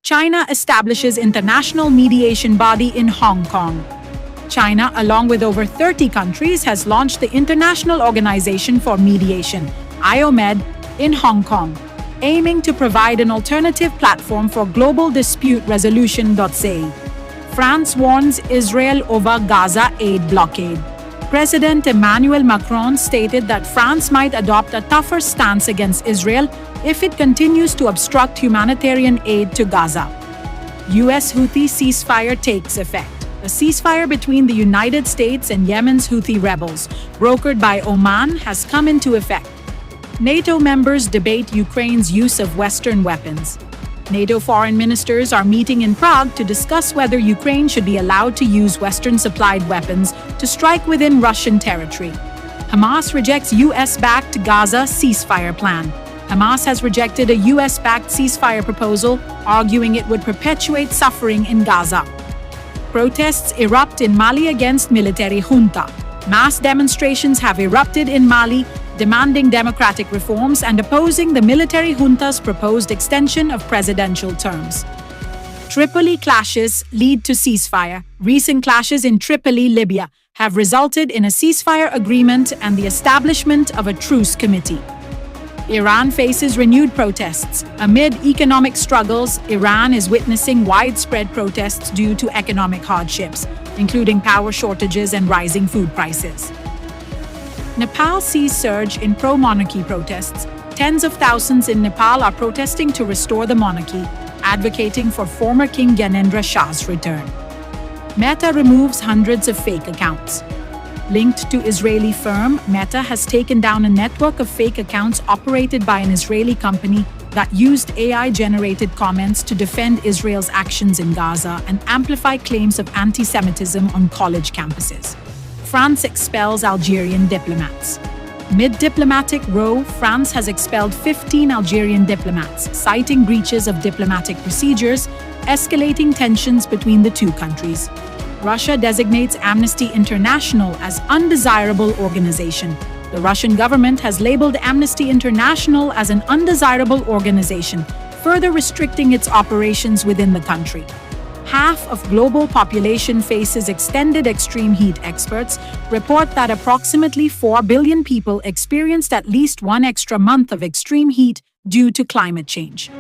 China establishes international mediation body in Hong Kong. China, along with over 30 countries, has launched the International Organization for Mediation, IOMED, in Hong Kong, aiming to provide an alternative platform for global dispute resolution. France warns Israel over Gaza aid blockade. President Emmanuel Macron stated that France might adopt a tougher stance against Israel if it continues to obstruct humanitarian aid to Gaza. U.S. Houthi ceasefire takes effect. A ceasefire between the United States and Yemen's Houthi rebels, brokered by Oman, has come into effect. NATO members debate Ukraine's use of Western weapons. NATO foreign ministers are meeting in Prague to discuss whether Ukraine should be allowed to use Western-supplied weapons to strike within Russian territory. Hamas rejects U.S.-backed Gaza ceasefire plan. Hamas has rejected a U.S.-backed ceasefire proposal, arguing it would perpetuate suffering in Gaza. Protests erupt in Mali against military junta. Mass demonstrations have erupted in Mali, demanding democratic reforms and opposing the military junta's proposed extension of presidential terms. Tripoli clashes lead to ceasefire. Recent clashes in Tripoli, Libya, have resulted in a ceasefire agreement and the establishment of a truce committee. Iran faces renewed protests. Amid economic struggles, Iran is witnessing widespread protests due to economic hardships, including power shortages and rising food prices. Nepal sees surge in pro-monarchy protests. Tens of thousands in Nepal are protesting to restore the monarchy, advocating for former King Gyanendra Shah's return. Meta removes hundreds of fake accounts. Linked to Israeli firm, Meta has taken down a network of fake accounts operated by an Israeli company that used AI-generated comments to defend Israel's actions in Gaza and amplify claims of anti-Semitism on college campuses. France expels Algerian diplomats. Mid-diplomatic row, France has expelled 15 Algerian diplomats, citing breaches of diplomatic procedures, escalating tensions between the two countries. Russia designates Amnesty International as undesirable organization. The Russian government has labeled Amnesty International as an undesirable organization, further restricting its operations within the country. Half of global population faces extended extreme heat. Experts report that approximately 4 billion people experienced at least one extra month of extreme heat due to climate change.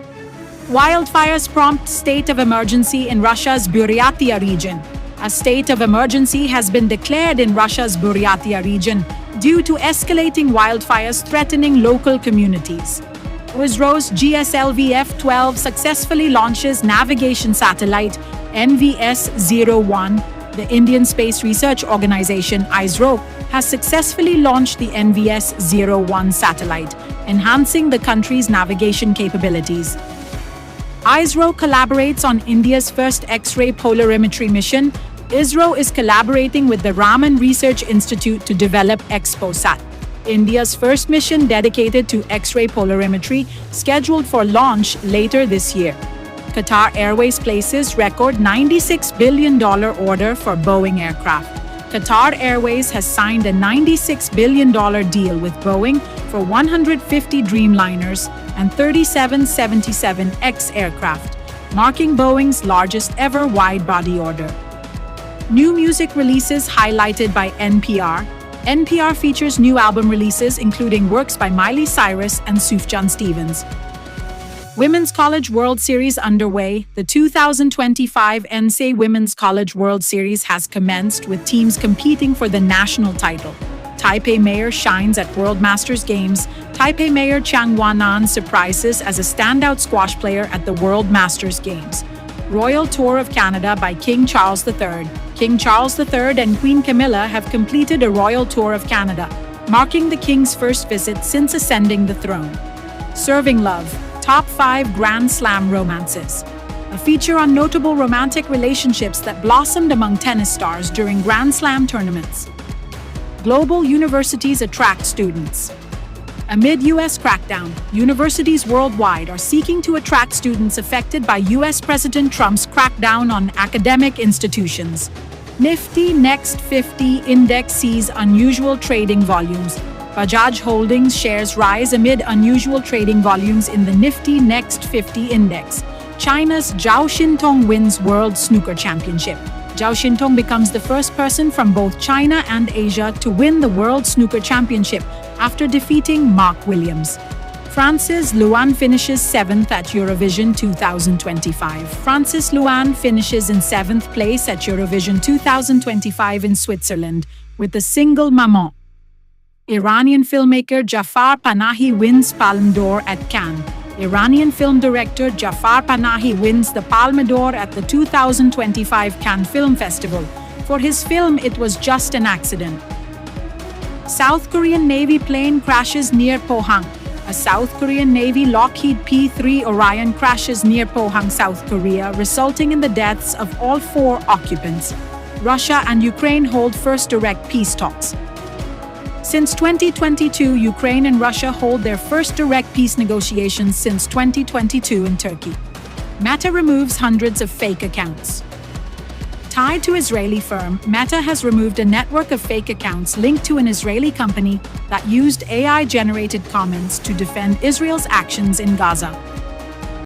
Wildfires prompt state of emergency in Russia's Buryatia region. A state of emergency has been declared in Russia's Buryatia region due to escalating wildfires threatening local communities. ISRO's GSLV-F-12 successfully launches navigation satellite NVS-01. The Indian Space Research Organization, ISRO, has successfully launched the NVS-01 satellite, enhancing the country's navigation capabilities. ISRO collaborates on India's first X-ray polarimetry mission. ISRO is collaborating with the Raman Research Institute to develop XPOSAT, India's first mission dedicated to X-ray polarimetry, scheduled for launch later this year. Qatar Airways places record $96 billion order for Boeing aircraft. Qatar Airways has signed a $96 billion deal with Boeing for 150 Dreamliners and 37 777X aircraft, marking Boeing's largest ever wide-body order. New music releases highlighted by NPR. NPR features new album releases including works by Miley Cyrus and Sufjan Stevens. Women's College World Series underway. The 2025 NCAA Women's College World Series has commenced with teams competing for the national title. Taipei Mayor shines at World Masters Games. Taipei Mayor Chiang Wan-an surprises as a standout squash player at the World Masters Games. Royal Tour of Canada by King Charles III. King Charles III and Queen Camilla have completed a Royal Tour of Canada, marking the King's first visit since ascending the throne. Serving Love. Top 5 Grand Slam romances. A feature on notable romantic relationships that blossomed among tennis stars during Grand Slam tournaments. Global universities attract students. Amid U.S. crackdown, universities worldwide are seeking to attract students affected by U.S. President Trump's crackdown on academic institutions. Nifty Next 50 Index sees unusual trading volumes. Bajaj Holdings shares rise amid unusual trading volumes in the Nifty Next 50 Index. China's Zhao Xintong wins World Snooker Championship. Zhao Xintong becomes the first person from both China and Asia to win the World Snooker Championship after defeating Mark Williams. Francis Luan finishes 7th at Eurovision 2025. Francis Luan finishes in 7th place at Eurovision 2025 in Switzerland with the single Maman. Iranian filmmaker Jafar Panahi wins Palme d'Or at Cannes. Iranian film director Jafar Panahi wins the Palme d'Or at the 2025 Cannes Film Festival. For his film, It Was Just an Accident. South Korean Navy plane crashes near Pohang. A South Korean Navy Lockheed P-3 Orion crashes near Pohang, South Korea, resulting in the deaths of all 4 occupants. Russia and Ukraine hold first direct peace talks. Since 2022, Ukraine and Russia hold their first direct peace negotiations since 2022 in Turkey. Meta removes hundreds of fake accounts. Tied to Israeli firm, Meta has removed a network of fake accounts linked to an Israeli company that used AI-generated comments to defend Israel's actions in Gaza.